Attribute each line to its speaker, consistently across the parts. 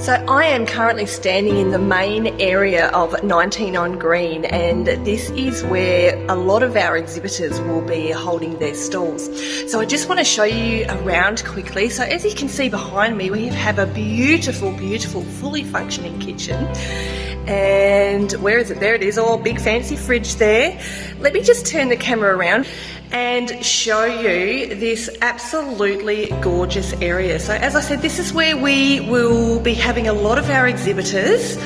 Speaker 1: So I am currently standing in the main area of 19 on Green, and this is where a lot of our exhibitors will be holding their stalls. So I just want to show you around quickly. So as you can see behind me, we have a beautiful, fully functioning kitchen. And where is it? There it is, all big fancy fridge there. Let me just turn the camera around and show you this absolutely gorgeous area. So as I said, this is where we will be having a lot of our exhibitors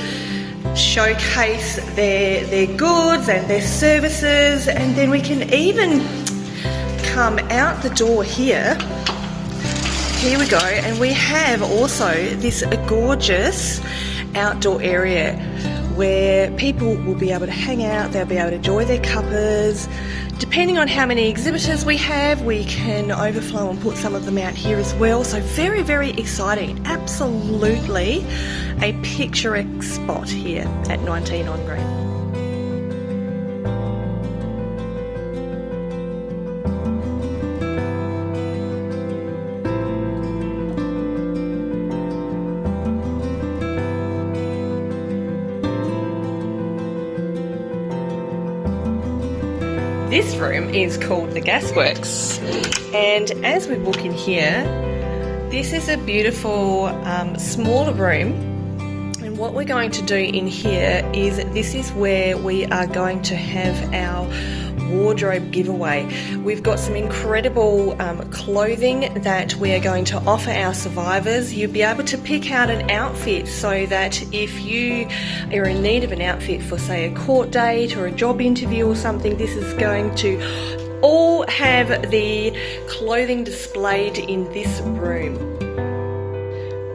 Speaker 1: showcase their goods and their services, and then we can even come out the door here. Here we go, and we have also this gorgeous outdoor area where people will be able to hang out, they'll be able to enjoy their cuppas. Depending on how many exhibitors we have, we can overflow and put some of them out here as well. So very, very exciting. Absolutely a picturesque spot here at 19 on Green. This room is called the Gasworks, and as we walk in here, this is a beautiful smaller room, and what we're going to do in here is this is where we are going to have our wardrobe giveaway. We've got some incredible clothing that we are going to offer our survivors. You'll be able to pick out an outfit so that if you are in need of an outfit for, say, a court date or a job interview or something, this is going to all have the clothing displayed in this room.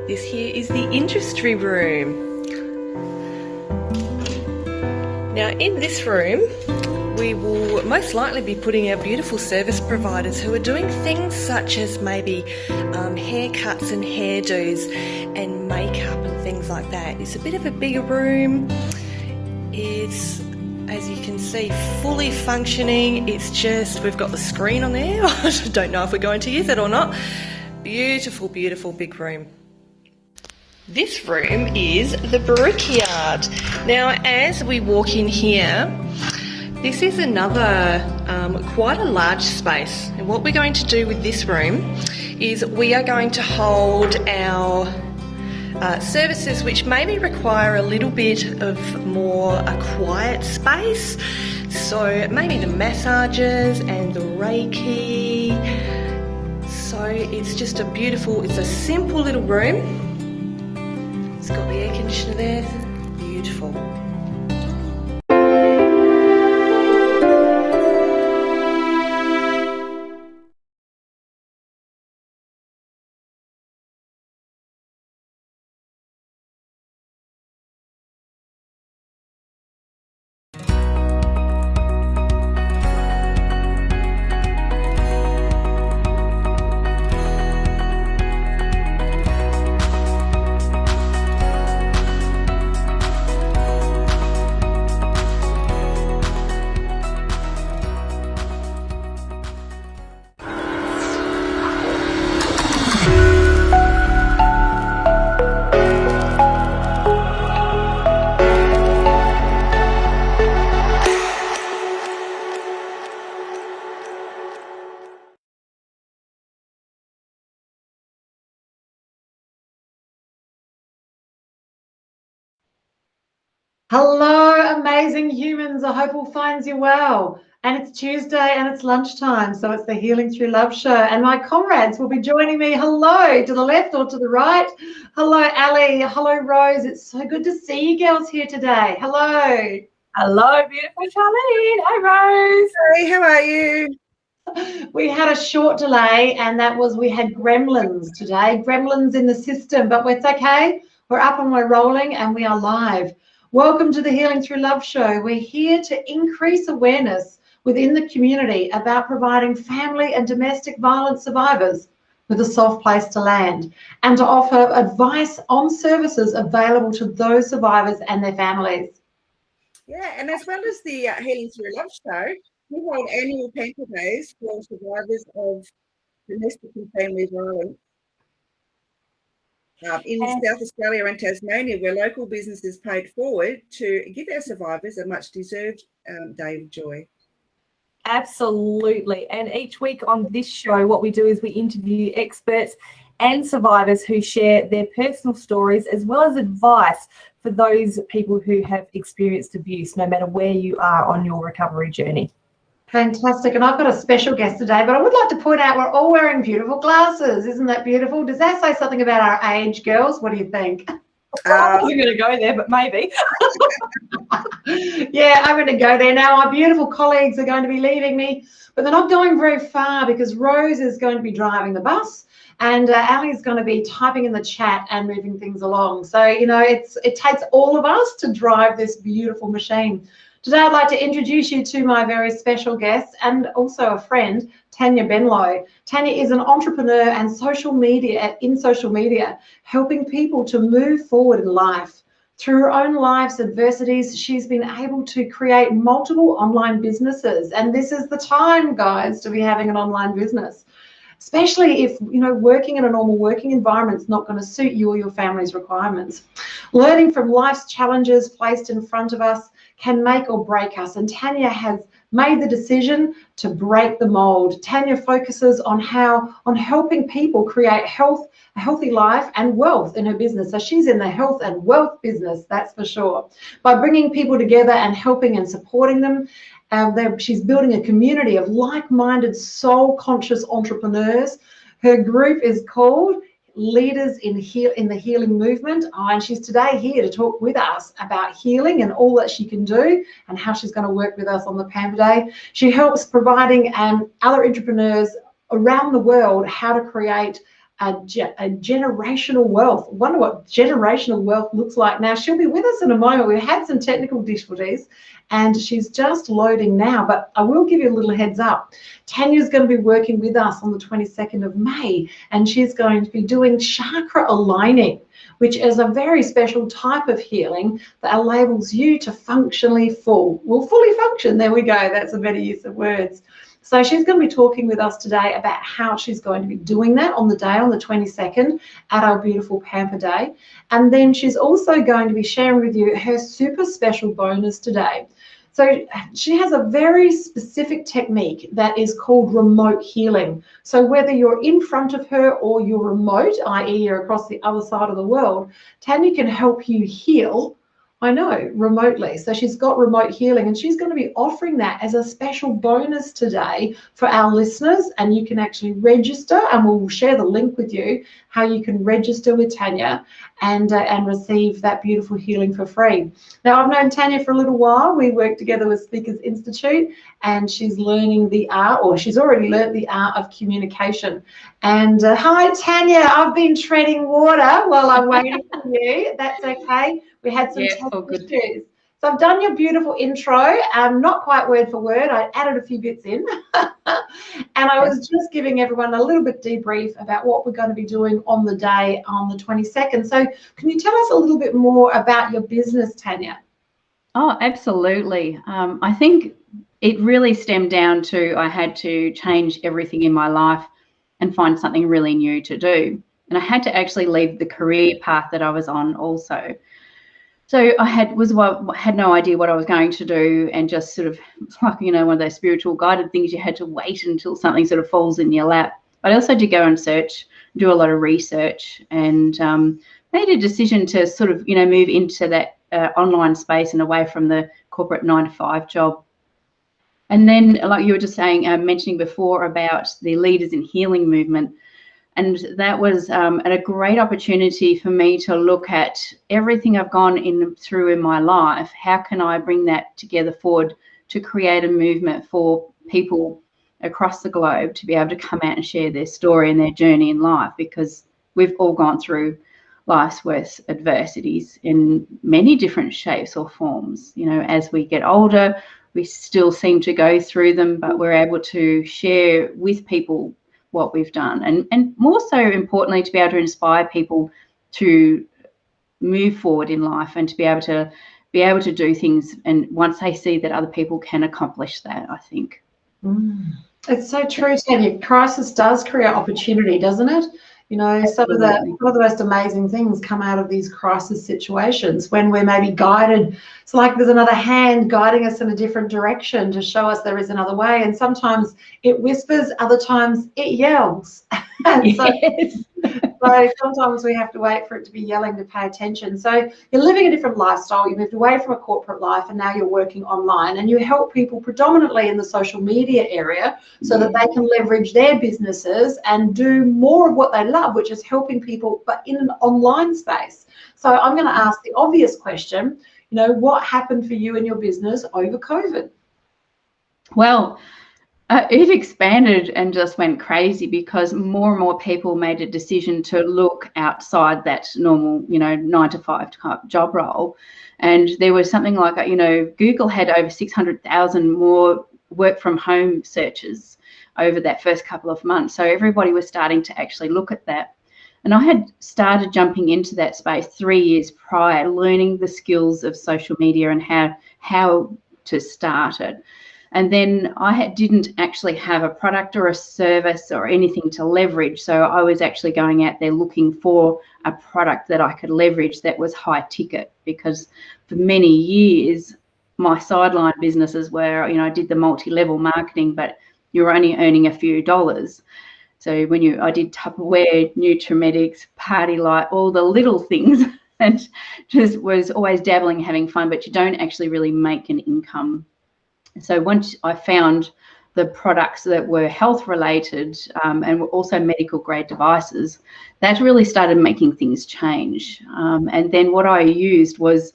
Speaker 1: This here is the industry room. Now in this room, we will most likely be putting our beautiful service providers who are doing things such as maybe haircuts and hairdos and makeup and things like that. It's a bit of a bigger room. It's, as you can see, fully functioning. It's just, we've got the screen on there. I don't know if we're going to use it or not. Beautiful big room. This room is the Brickyard. Now as we walk in here, this is another quite a large space, and what we're going to do with this room is we are going to hold our services which maybe require a little bit of more a quiet space. So maybe the massages and the Reiki. So it's just a beautiful, it's a simple little room. It's got the air conditioner there, beautiful.
Speaker 2: Hello, amazing humans. I hope all finds you well. And it's Tuesday and it's lunchtime, so it's the Healing Through Love show. And my comrades will be joining me. Hello, to the left or to the right. Hello, Ali. Hello, Rose. It's so good to see you girls here today. Hello.
Speaker 3: Hello, beautiful Charlene. Hi, Rose.
Speaker 1: Hey, how are you?
Speaker 2: We had a short delay, and that was we had gremlins today. Gremlins in the system, but it's okay. We're up and we're rolling and we are live. Welcome to the Healing Through Love show. We're here to increase awareness within the community about providing family and domestic violence survivors with a soft place to land, and to offer advice on services available to those survivors and their families.
Speaker 3: Yeah, and as well as the Healing Through Love show, we hold annual Pamper Days for survivors of domestic and family violence. in South Australia and Tasmania, where local businesses paid forward to give our survivors a much-deserved day of joy.
Speaker 1: Absolutely. And each week on this show, what we do is we interview experts and survivors who share their personal stories as well as advice for those people who have experienced abuse, no matter where you are on your recovery journey.
Speaker 2: Fantastic. And I've got a special guest today, but I would like to point out we're all wearing beautiful glasses. Isn't that beautiful? Does that say something about our age, girls? What do you think?
Speaker 1: I wasn't going to go there, but maybe.
Speaker 2: Yeah, I'm going to go there now. Our beautiful colleagues are going to be leaving me, but they're not going very far because Rose is going to be driving the bus and Ali is going to be typing in the chat and moving things along. So, you know, it takes all of us to drive this beautiful machine. Today, I'd like to introduce you to my very special guest and also a friend, Tanya Benlow. Tanya is an entrepreneur and social media, helping people to move forward in life. Through her own life's adversities, she's been able to create multiple online businesses. And this is the time, guys, to be having an online business, especially if, you know, working in a normal working environment is not going to suit you or your family's requirements. Learning from life's challenges placed in front of us can make or break us. And Tanya has made the decision to break the mold. Tanya focuses on helping people create health, a healthy life and wealth in her business. So she's in the health and wealth business, that's for sure. By bringing people together and helping and supporting them, she's building a community of like-minded, soul-conscious entrepreneurs. Her group is called Leaders in the Healing Movement, and she's today here to talk with us about healing and all that she can do and how she's going to work with us on the Pamper Day. She helps providing other entrepreneurs around the world how to create a generational wealth. I wonder what generational wealth looks like. Now, she'll be with us in a moment. We had some technical difficulties and she's just loading now, but I will give you a little heads up. Tanya's going to be working with us on the 22nd of May, and she's going to be doing Chakra Aligning, which is a very special type of healing that enables you to functionally fully function. There we go. That's a better use of words. So she's going to be talking with us today about how she's going to be doing that on the day, on the 22nd, at our beautiful Pamper Day. And then she's also going to be sharing with you her super special bonus today. So she has a very specific technique that is called remote healing. So whether you're in front of her or you're remote, i.e. you're across the other side of the world, Tanya can help you heal, remotely. So she's got remote healing and she's going to be offering that as a special bonus today for our listeners. And you can actually register, and we'll share the link with you, how you can register with Tanya and receive that beautiful healing for free. Now, I've known Tanya for a little while. We work together with Speakers Institute, and she's learning the art, or she's already learned the art of communication. And hi, Tanya, I've been treading water while I'm waiting for you. That's okay. We had some technical issues. So I've done your beautiful intro, not quite word for word. I added a few bits in. And I was just giving everyone a little bit debrief about what we're going to be doing on the day on the 22nd. So can you tell us a little bit more about your business, Tanya?
Speaker 4: Oh, absolutely. I think it really stemmed down to I had to change everything in my life and find something really new to do. And I had to actually leave the career path that I was on also. So I had no idea what I was going to do, and just sort of like, you know, one of those spiritual guided things, you had to wait until something sort of falls in your lap. But I also did go and do a lot of research, and made a decision to sort of, you know, move into that online space and away from the corporate 9-to-5 job. And then, like you were just saying, mentioning before about the Leaders in Healing movement, and that was a great opportunity for me to look at everything I've gone through in my life. How can I bring that together forward to create a movement for people across the globe to be able to come out and share their story and their journey in life? Because we've all gone through life's worst adversities in many different shapes or forms. You know, as we get older, we still seem to go through them, but we're able to share with people what we've done, and more so importantly, to be able to inspire people to move forward in life and to be able to do things, and once they see that other people can accomplish that, I think.
Speaker 2: It's so true, Tanya. Crisis does create opportunity, doesn't it? You know, some of the most amazing things come out of these crisis situations when we're maybe guided. It's like there's another hand guiding us in a different direction to show us there is another way. And sometimes it whispers, other times it yells. So sometimes we have to wait for it to be yelling to pay attention. So you're living a different lifestyle. You moved away from a corporate life and now you're working online, and you help people predominantly in the social media area so that they can leverage their businesses and do more of what they love, which is helping people, but in an online space. So I'm going to ask the obvious question, you know, what happened for you and your business over COVID?
Speaker 4: Well, it expanded and just went crazy because more and more people made a decision to look outside that normal, you know, 9-to-5 type job role. And there was something like, you know, Google had over 600,000 more work from home searches over that first couple of months. So everybody was starting to actually look at that. And I had started jumping into that space 3 years prior, learning the skills of social media and how to start it. And then I didn't actually have a product or a service or anything to leverage. So I was actually going out there looking for a product that I could leverage that was high ticket, because for many years, my sideline businesses were, you know, I did the multi-level marketing, but you're only earning a few dollars. So when I did Tupperware, Nutrimedics, Party Light, all the little things, and just was always dabbling, having fun, but you don't actually really make an income. So once I found the products that were health related and were also medical grade devices, that really started making things change. And then what I used was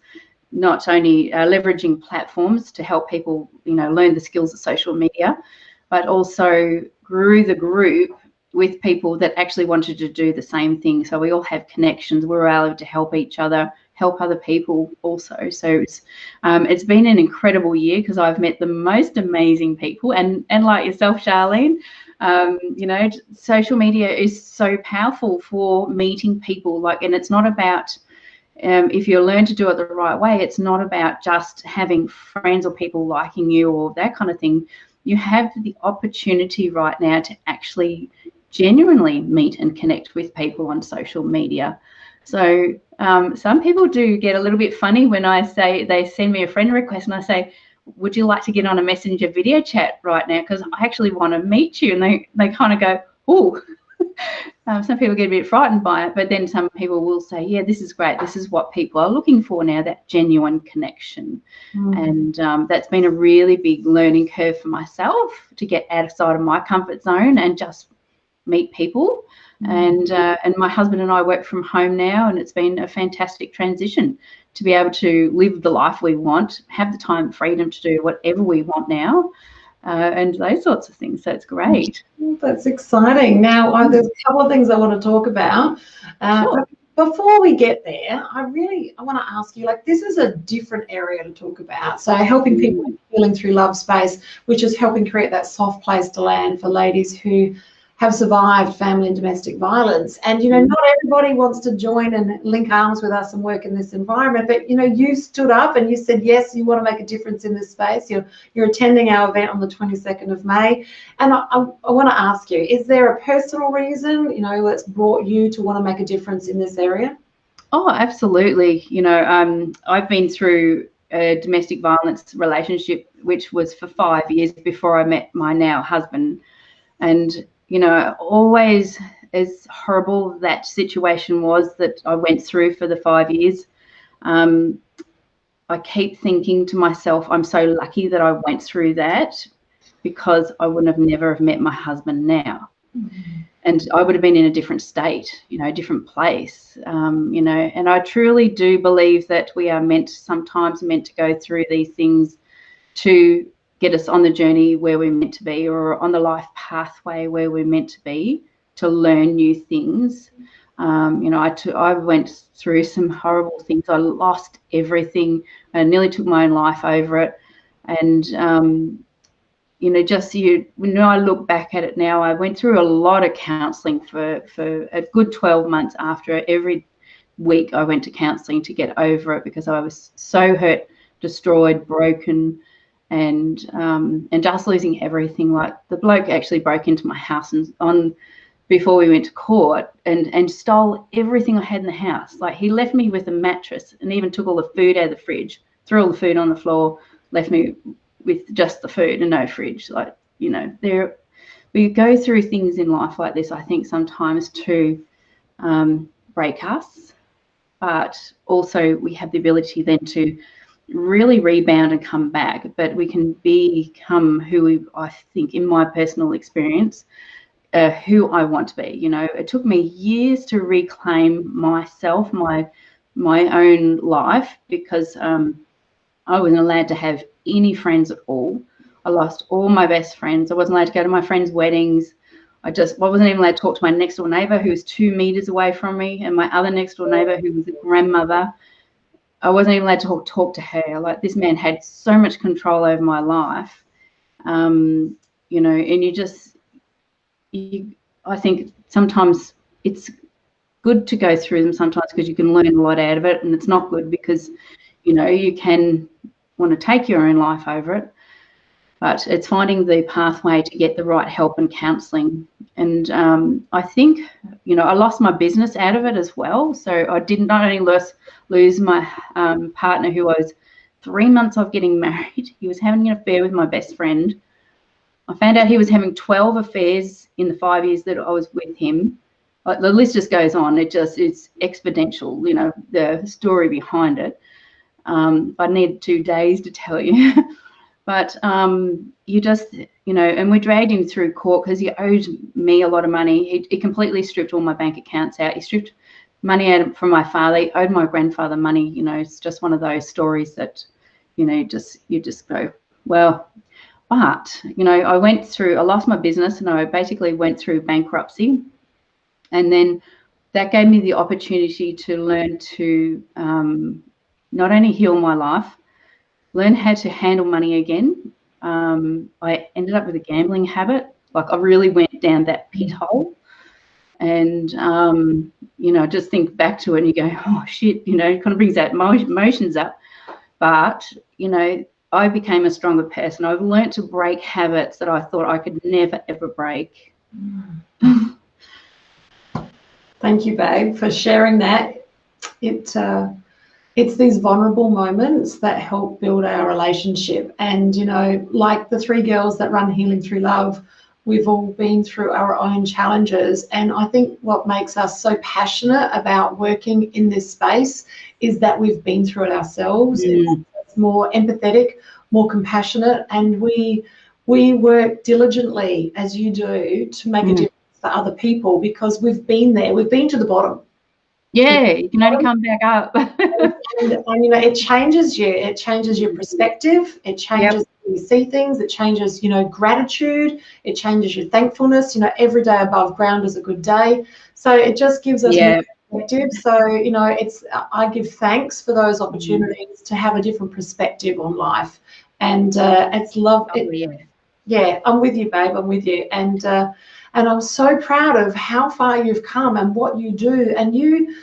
Speaker 4: not only leveraging platforms to help people, you know, learn the skills of social media, but also grew the group with people that actually wanted to do the same thing. So we all have connections. We were able to help each other, help other people also. So it's been an incredible year because I've met the most amazing people, and like yourself, Charlene, you know, social media is so powerful for meeting people. Like, and it's not about if you learn to do it the right way, it's not about just having friends or people liking you or that kind of thing. You have the opportunity right now to actually genuinely meet and connect with people on social media. So some people do get a little bit funny when I say, they send me a friend request and I say, would you like to get on a messenger video chat right now? Because I actually want to meet you. And they kind of go, oh. Some people get a bit frightened by it, but then some people will say, yeah, this is great. This is what people are looking for now, that genuine connection. And that's been a really big learning curve for myself, to get outside of my comfort zone and just meet people. And my husband and I work from home now, and it's been a fantastic transition to be able to live the life we want, have the time and freedom to do whatever we want now, and those sorts of things. So it's great.
Speaker 2: That's exciting. Now, there's a couple of things I want to talk about.
Speaker 4: Sure.
Speaker 2: But before we get there, I want to ask you, like, this is a different area to talk about. So helping people healing through love space, which is helping create that soft place to land for ladies who have survived family and domestic violence. And, you know, not everybody wants to join and link arms with us and work in this environment, but, you know, you stood up and you said, yes, you want to make a difference in this space. You're attending our event on the 22nd of May. And I want to ask you, is there a personal reason, you know, that's brought you to want to make a difference in this area?
Speaker 4: Oh, absolutely. You know, I've been through a domestic violence relationship, which was for 5 years before I met my now husband. And you know, always as horrible that situation was that I went through for the 5 years, I keep thinking to myself, I'm so lucky that I went through that, because I would have never have met my husband now. And I would have been in a different state, you know, a different place, you know, and I truly do believe that we are sometimes meant to go through these things to get us on the journey where we're meant to be, or on the life pathway where we're meant to be, to learn new things. You know, I went through some horrible things. I lost everything. I nearly took my own life over it. And, you know, when I look back at it now, I went through a lot of counselling for a good 12 months after. Every week I went to counselling to get over it, because I was so hurt, destroyed, broken, and just losing everything. Like, the bloke actually broke into my house and on before we went to court, and stole everything I had in the house. Like, he left me with a mattress and even took all the food out of the fridge, threw all the food on the floor, left me with just the food and no fridge. Like, you know, we go through things in life like this, I think, sometimes to break us, but also we have the ability then to really rebound and come back. But we can become I think, in my personal experience, who I want to be. You know, it took me years to reclaim myself, my own life, because I wasn't allowed to have any friends at all. I lost all my best friends. I wasn't allowed to go to my friends' weddings. I wasn't even allowed to talk to my next door neighbour, who was 2 meters away from me, and my other next door neighbour, who was a grandmother. I wasn't even allowed to talk to her. Like, this man had so much control over my life. You know, and I think sometimes it's good to go through them sometimes, because you can learn a lot out of it, and it's not good because, you know, you can want to take your own life over it. But it's finding the pathway to get the right help and counselling. And I think, you know, I lost my business out of it as well. So I did not only lose my partner, who I was 3 months off getting married. He was having an affair with my best friend. I found out he was having 12 affairs in the 5 years that I was with him. Like, the list just goes on. It's exponential, you know, the story behind it. I need 2 days to tell you. But you just, you know, and we dragged him through court because he owed me a lot of money. He completely stripped all my bank accounts out. He stripped money out from my father. He owed my grandfather money. You know, it's just one of those stories that, you know, you just go, well. But, you know, I lost my business, and I basically went through bankruptcy. And then that gave me the opportunity to learn to not only heal my life, learn how to handle money again. I ended up with a gambling habit. Like, I really went down that pit hole. And, you know, just think back to it and you go, oh, shit, you know, it kind of brings that emotions up. But, you know, I became a stronger person. I've learned to break habits that I thought I could never, ever break.
Speaker 2: Thank you, babe, for sharing that. It's these vulnerable moments that help build our relationship. And, you know, like the 3 girls that run Healing Through Love, we've all been through our own challenges. And I think what makes us so passionate about working in this space is that we've been through it ourselves. It's more empathetic, more compassionate, and we work diligently, as you do, to make a difference for other people, because we've been there. We've been to the bottom.
Speaker 4: Yeah, you can only come back up.
Speaker 2: and you know, it changes you. It changes your perspective. It changes how you see things. It changes, you know, gratitude. It changes your thankfulness. You know, every day above ground is a good day. So it just gives us more perspective. So, you know, I give thanks for those opportunities to have a different perspective on life. And it's love. Yeah, I'm with you, babe. I'm with you. And I'm so proud of how far you've come and what you do. And you,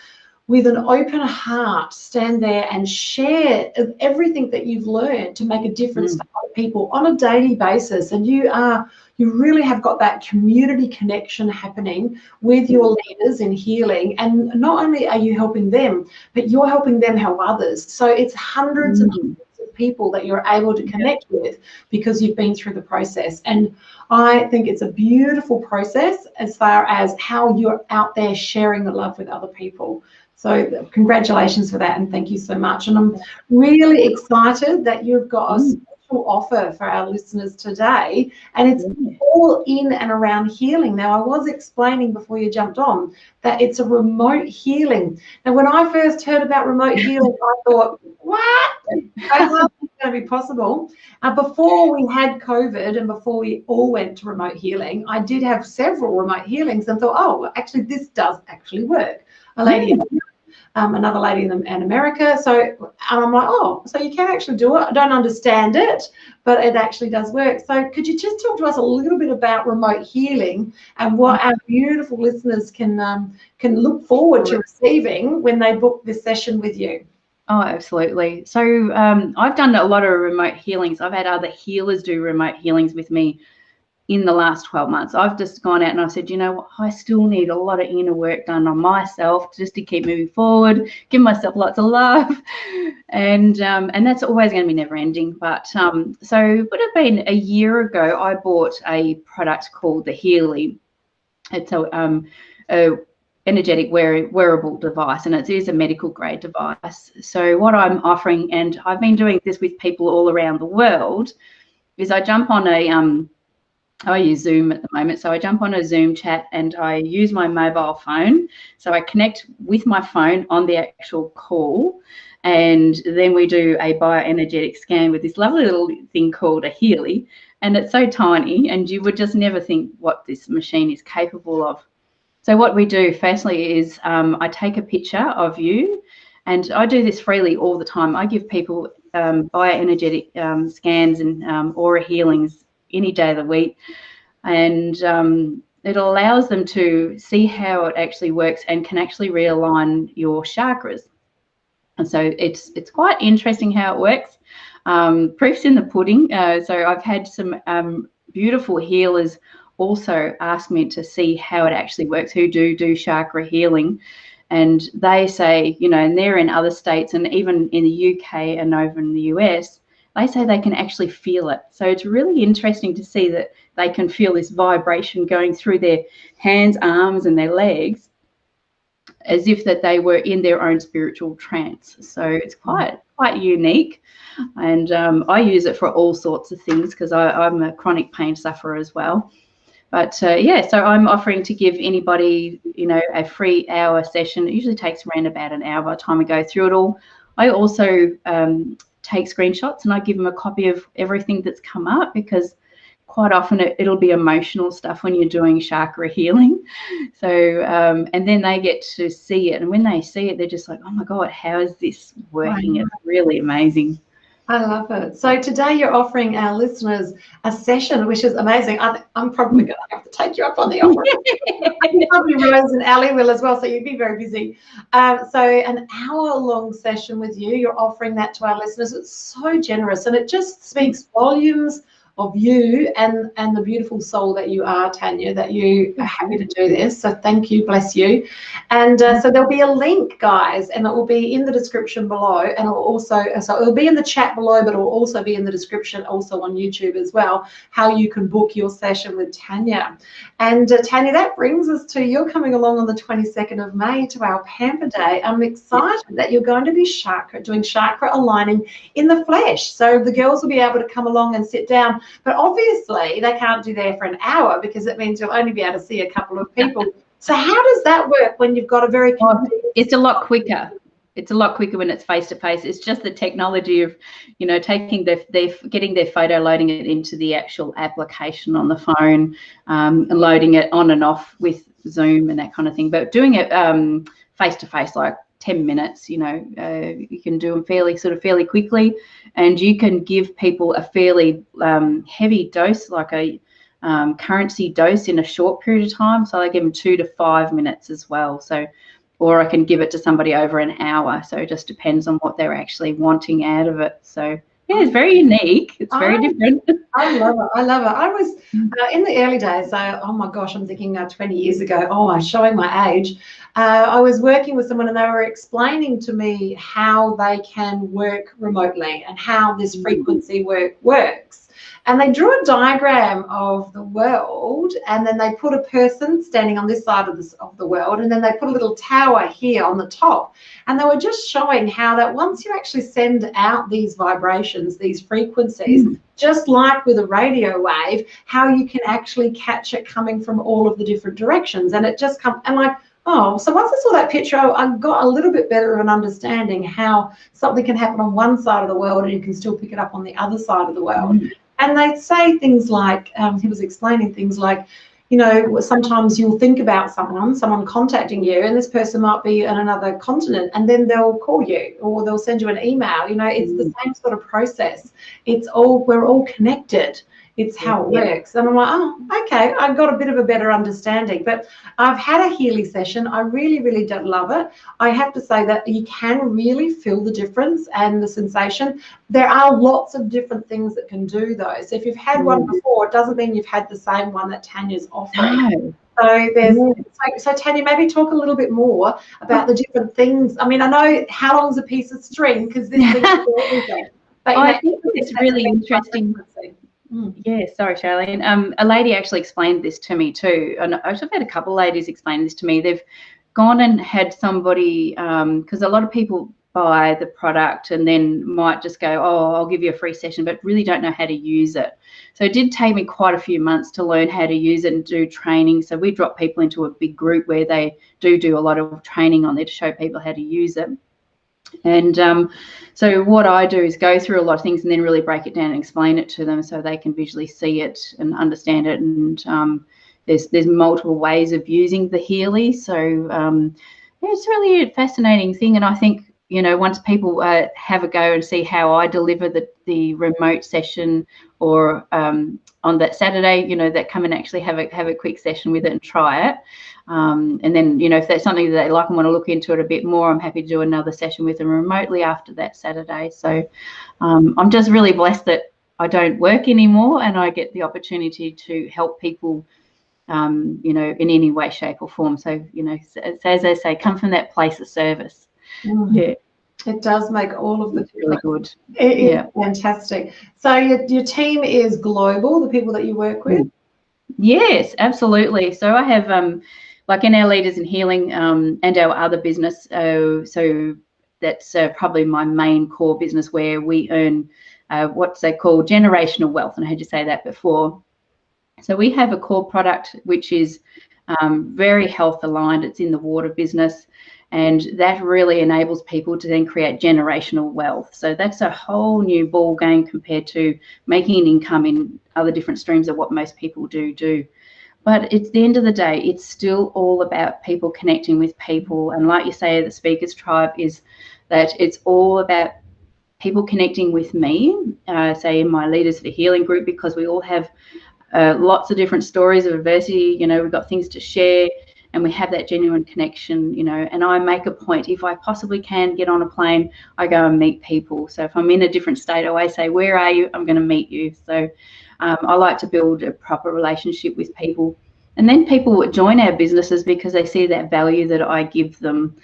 Speaker 2: with an open heart, stand there and share everything that you've learned to make a difference to other people on a daily basis. And you really have got that community connection happening with your leaders in healing. And not only are you helping them, but you're helping them help others. So it's hundreds and hundreds of people that you're able to connect with because you've been through the process. And I think it's a beautiful process as far as how you're out there sharing the love with other people. So congratulations for that, and thank you so much. And I'm really excited that you've got a special offer for our listeners today, and it's all in and around healing. Now, I was explaining before you jumped on that it's a remote healing. Now, when I first heard about remote healing, I thought, what? How is this going to be possible? Before we had COVID and before we all went to remote healing, I did have several remote healings and thought, oh, well, actually, this does actually work. A lady another lady in America. So I'm like, oh, so you can actually do it. I don't understand it, but it actually does work. So could you just talk to us a little bit about remote healing and what our beautiful listeners can look forward to receiving when they book this session with you?
Speaker 4: Oh, absolutely. So I've done a lot of remote healings. I've had other healers do remote healings with me. in the last 12 months. I've just gone out and I said, you know what, I still need a lot of inner work done on myself just to keep moving forward, give myself lots of love. And that's always going to be never ending. But so it would have been a year ago, I bought a product called the Healy. It's a energetic wearable device, and it is a medical grade device. So what I'm offering, and I've been doing this with people all around the world, is I jump on I use Zoom at the moment, so I jump on a Zoom chat and I use my mobile phone. So I connect with my phone on the actual call, and then we do a bioenergetic scan with this lovely little thing called a Healy, and it's so tiny, and you would just never think what this machine is capable of. So what we do firstly is I take a picture of you, and I do this freely all the time. I give people bioenergetic scans and aura healings any day of the week, and it allows them to see how it actually works and can actually realign your chakras. And so it's quite interesting how it works. Proof's in the pudding. So I've had some beautiful healers also ask me to see how it actually works, who do chakra healing. And they say, you know, and they're in other states and even in the UK and over in the US, they say they can actually feel it. So it's really interesting to see that they can feel this vibration going through their hands, arms, and their legs as if that they were in their own spiritual trance. So it's quite unique. And I use it for all sorts of things because I'm a chronic pain sufferer as well. But yeah, so I'm offering to give anybody, you know, a free hour session. It usually takes around about an hour by the time we go through it all. I also take screenshots and I give them a copy of everything that's come up, because quite often it'll be emotional stuff when you're doing chakra healing. So and then they get to see it, and when they see it, they're just like, oh my God, how is this working? It's really amazing.
Speaker 2: I love it. So today you're offering our listeners a session, which is amazing. I'm probably going to have to take you up on the offer. Probably Rose and Ali will as well, so you'd be very busy. So an hour-long session with you, you're offering that to our listeners. It's so generous, and it just speaks volumes of you and the beautiful soul that you are, Tanya, that you are happy to do this. So thank you, bless you. And so there'll be a link, guys, and it will be in the description below, and it'll also, so it'll be in the chat below, but it will also be in the description also on YouTube as well, how you can book your session with Tanya. And Tanya, that brings us to, you're coming along on the 22nd of May to our Pamper Day. I'm excited that you're going to be doing chakra aligning in the flesh. So the girls will be able to come along and sit down. But obviously they can't do there for an hour, because it means you'll only be able to see a couple of people. So how does that work when you've got a very...
Speaker 4: It's a lot quicker. It's a lot quicker when it's face-to-face. It's just the technology of, you know, taking getting their photo, loading it into the actual application on the phone, and loading it on and off with Zoom and that kind of thing. But doing it face-to-face, like 10 minutes, you know, you can do them fairly quickly, and you can give people a fairly heavy dose, like a currency dose, in a short period of time. So I give them 2 to 5 minutes as well. So, or I can give it to somebody over an hour. So it just depends on what they're actually wanting out of it. So yeah, it's very unique. It's very different.
Speaker 2: I love it. I love it. I was in the early days, oh my gosh, I'm thinking 20 years ago, I'm showing my age. I was working with someone and they were explaining to me how they can work remotely and how this frequency work works. And they drew a diagram of the world, and then they put a person standing on this side of the world, and then they put a little tower here on the top. And they were just showing how that once you actually send out these vibrations, these frequencies, just like with a radio wave, how you can actually catch it coming from all of the different directions. And it just comes, and like, oh, so once I saw that picture, I got a little bit better of an understanding how something can happen on one side of the world and you can still pick it up on the other side of the world. And they say things like, he was explaining things like, you know, sometimes you'll think about someone contacting you, and this person might be on another continent, and then they'll call you or they'll send you an email. You know, it's the same sort of process. We're all connected. It's how it works. And I'm like, oh, okay, I've got a bit of a better understanding. But I've had a Healy session. I really, really don't love it. I have to say that you can really feel the difference and the sensation. There are lots of different things that can do though. So if you've had one before, it doesn't mean you've had the same one that Tanya's offering.
Speaker 4: No.
Speaker 2: So there's so Tanya, maybe talk a little bit more about the different things. I mean, I know how long's a piece of string, because this thing is everything. But
Speaker 4: I think it's really interesting. Yeah, sorry, Charlene. A lady actually explained this to me too, and I've had a couple of ladies explain this to me. They've gone and had somebody, because a lot of people buy the product and then might just go, oh, I'll give you a free session, but really don't know how to use it. So it did take me quite a few months to learn how to use it and do training. So we drop people into a big group where they do a lot of training on there to show people how to use it. And so what I do is go through a lot of things and then really break it down and explain it to them so they can visually see it and understand it. And there's multiple ways of using the Healy. So it's really a fascinating thing. And I think, you know, once people have a go and see how I deliver the remote session, or on that Saturday, you know, that come and actually have a quick session with it and try it. And then, you know, if that's something that they like and want to look into it a bit more, I'm happy to do another session with them remotely after that Saturday. So I'm just really blessed that I don't work anymore and I get the opportunity to help people, you know, in any way, shape or form. So, you know, as they say, come from that place of service. Yeah.
Speaker 2: It does make all of the difference.
Speaker 4: Really good.
Speaker 2: It is fantastic. So your team is global, the people that you work with?
Speaker 4: Yes, absolutely. So I have, like in our Leaders in Healing and our other business, so that's probably my main core business where we earn what they call generational wealth. And I heard you say that before. So we have a core product which is very health aligned. It's in the water business. And that really enables people to then create generational wealth. So that's a whole new ball game compared to making an income in other different streams of what most people do. But it's the end of the day, it's still all about people connecting with people. And like you say, the Speakers Tribe is that it's all about people connecting with me, say in my Leaders for Healing group, because we all have lots of different stories of adversity. You know, we've got things to share. And we have that genuine connection, you know, and I make a point, if I possibly can get on a plane, I go and meet people. So if I'm in a different state, I always say, where are you? I'm going to meet you. So I like to build a proper relationship with people. And then people join our businesses because they see that value that I give them.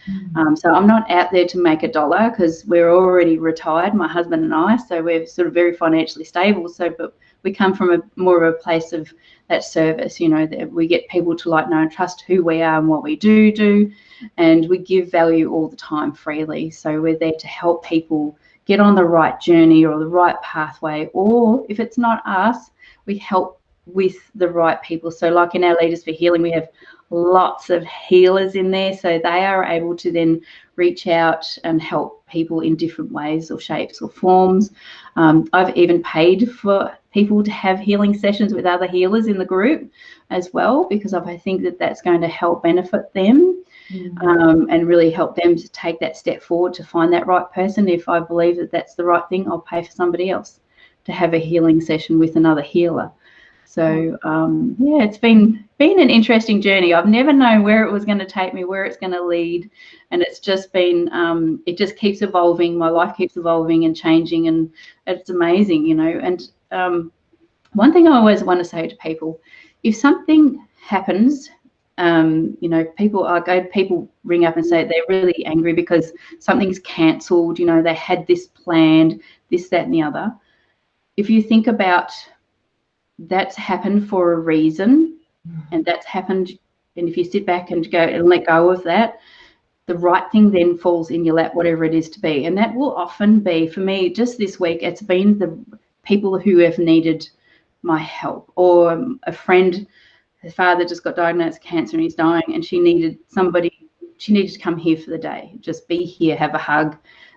Speaker 4: So I'm not out there to make a dollar, because we're already retired, my husband and I, so we're sort of very financially stable. So, but we come from more of a place of that service, you know, that we get people to like, know and trust who we are and what we do, and we give value all the time freely. So we're there to help people get on the right journey or the right pathway, or if it's not us, we help with the right people. So like in our Leaders for Healing, we have lots of healers in there, so they are able to then reach out and help people in different ways or shapes or forms. I've even paid for people to have healing sessions with other healers in the group as well, because I think that that's going to help benefit them and really help them to take that step forward to find that right person. If I believe that that's the right thing, I'll pay for somebody else to have a healing session with another healer. So yeah, it's been an interesting journey. I've never known where it was going to take me, where it's going to lead, and it's just been it just keeps evolving. My life keeps evolving and changing, and it's amazing, you know. And one thing I always want to say to people, if something happens, you know, people ring up and say they're really angry because something's cancelled, you know, they had this planned, this, that and the other. If you think about that's happened for a reason, and that's happened, and if you sit back and go and let go of that, the right thing then falls in your lap, whatever it is to be. And that will often be, for me, just this week, it's been the people who have needed my help, or a friend, her father just got diagnosed with cancer and he's dying, and she needed to come here for the day, just be here, have a hug,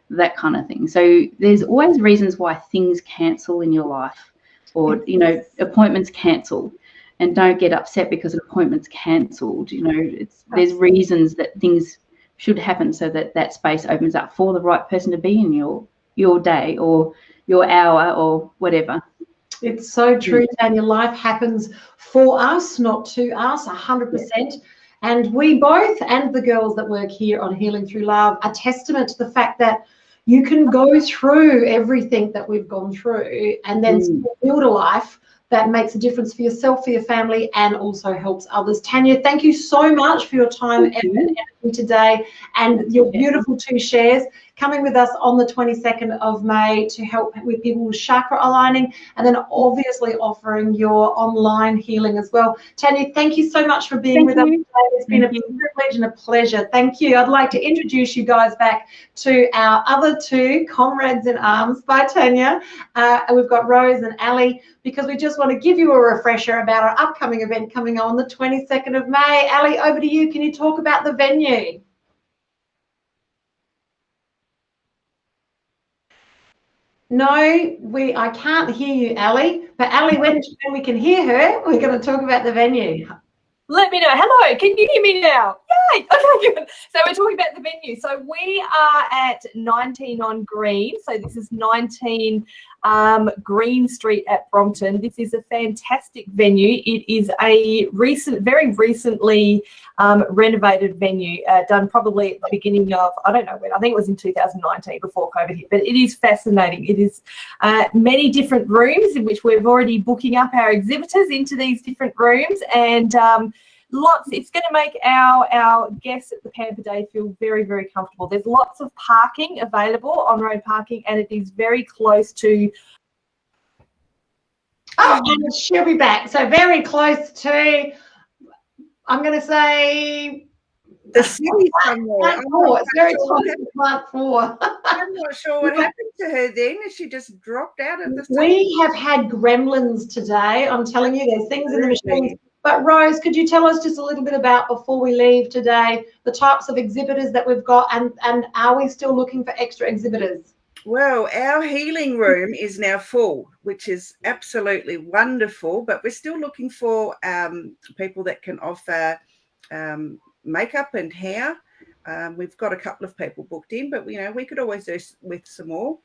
Speaker 4: that kind of thing. So there's always reasons why things cancel in your life. Or, you know, appointments cancelled, and don't get upset because an appointment's cancelled. You know, there's reasons that things should happen so that space opens up for the right person to be in your day or your hour or whatever.
Speaker 2: It's so true, Tanya. Life happens for us, not to us, 100%. And we both, and the girls that work here on Healing Through Love, are testament to the fact that you can go through everything that we've gone through and then still build a life that makes a difference for yourself, for your family, and also helps others. Tanya, thank you so much for your time and energy today and your beautiful 2 shares, coming with us on the 22nd of May to help with people with chakra aligning, and then obviously offering your online healing as well. Tanya, thank you so much for being with us today. It's been a privilege and a pleasure. Thank you. I'd like to introduce you guys back to our other 2 comrades in arms by Tanya. We've got Rose and Ali, because we just want to give you a refresher about our upcoming event coming on the 22nd of May. Ali, over to you. Can you talk about the venue? No, I can't hear you, Ali. But Ali, when we can hear her, we're going to talk about the venue.
Speaker 1: Let me know. Hello, can you hear me now? Yay! Okay, good. So we're talking about the venue. So we are at 19 on Green. So this is 19 Green Street at Brompton. This is a fantastic venue. It is a very recently renovated venue, done probably at the beginning of, I don't know when, I think it was in 2019 before COVID hit, but it is fascinating. It is many different rooms in which we're already booking up our exhibitors into these different rooms, and it's going to make our guests at the Pamper Day feel very, very comfortable. There's lots of parking available, on-road parking, and it is very close to...
Speaker 2: Oh, and she'll be back. So very close to, I'm going to say...
Speaker 3: The city somewhere.
Speaker 2: It's very close to Plant 4.
Speaker 3: I'm not sure what happened to her then. She just dropped out of the city.
Speaker 2: We have had gremlins today. I'm telling you, there's things in the machines. But Rose, could you tell us just a little bit about, before we leave today, the types of exhibitors that we've got, and are we still looking for extra exhibitors?
Speaker 3: Well, our healing room is now full, which is absolutely wonderful, but we're still looking for people that can offer makeup and hair. We've got a couple of people booked in, but we could always do with some more.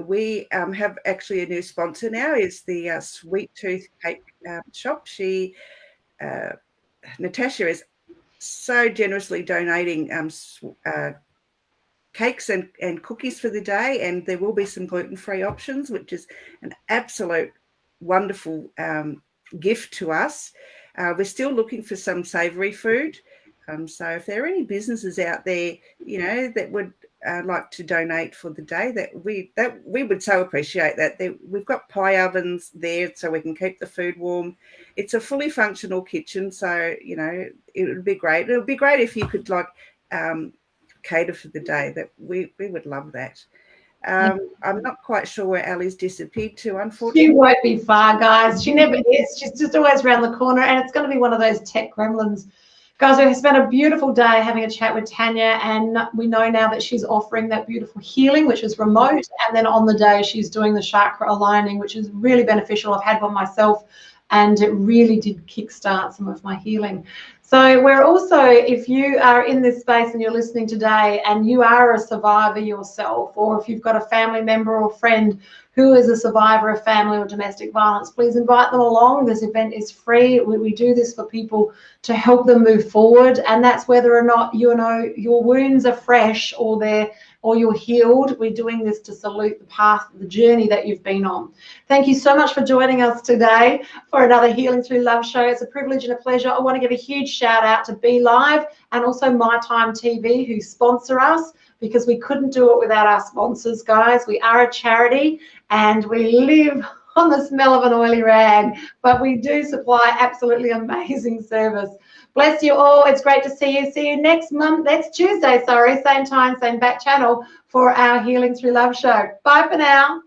Speaker 3: We have actually a new sponsor now. It's the Sweet Tooth Cake shop. Natasha is so generously donating cakes and cookies for the day, and there will be some gluten-free options, which is an absolute wonderful gift to us. We're still looking for some savoury food. So if there are any businesses out there, that would like to donate for the day, that we would so appreciate that. We've got pie ovens there so we can keep the food warm. It's a fully functional kitchen, so it would be great. It would be great if you could cater for the day. That we would love that. I'm not quite sure where Ali's disappeared to, unfortunately.
Speaker 2: She won't be far, guys. She never is. She's just always around the corner, and it's going to be one of those tech gremlins. Guys, we've spent a beautiful day having a chat with Tanya, and we know now that she's offering that beautiful healing, which is remote, and then on the day she's doing the chakra aligning, which is really beneficial. I've had one myself, and it really did kickstart some of my healing. So we're also, if you are in this space and you're listening today and you are a survivor yourself, or if you've got a family member or friend who is a survivor of family or domestic violence, please invite them along. This event is free. We do this for people to help them move forward, and that's whether or not your wounds are fresh or you're healed. We're doing this to salute the path, the journey that you've been on. Thank you so much for joining us today for another Healing Through Love show. It's a privilege and a pleasure. I want to give a huge shout out to Be Live and also My Time TV, who sponsor us, because we couldn't do it without our sponsors, guys. We are a charity and we live on the smell of an oily rag, but we do supply absolutely amazing service. Bless you all. It's great to see you. See you next Tuesday, same time, same back channel for our Healing Through Love show. Bye for now.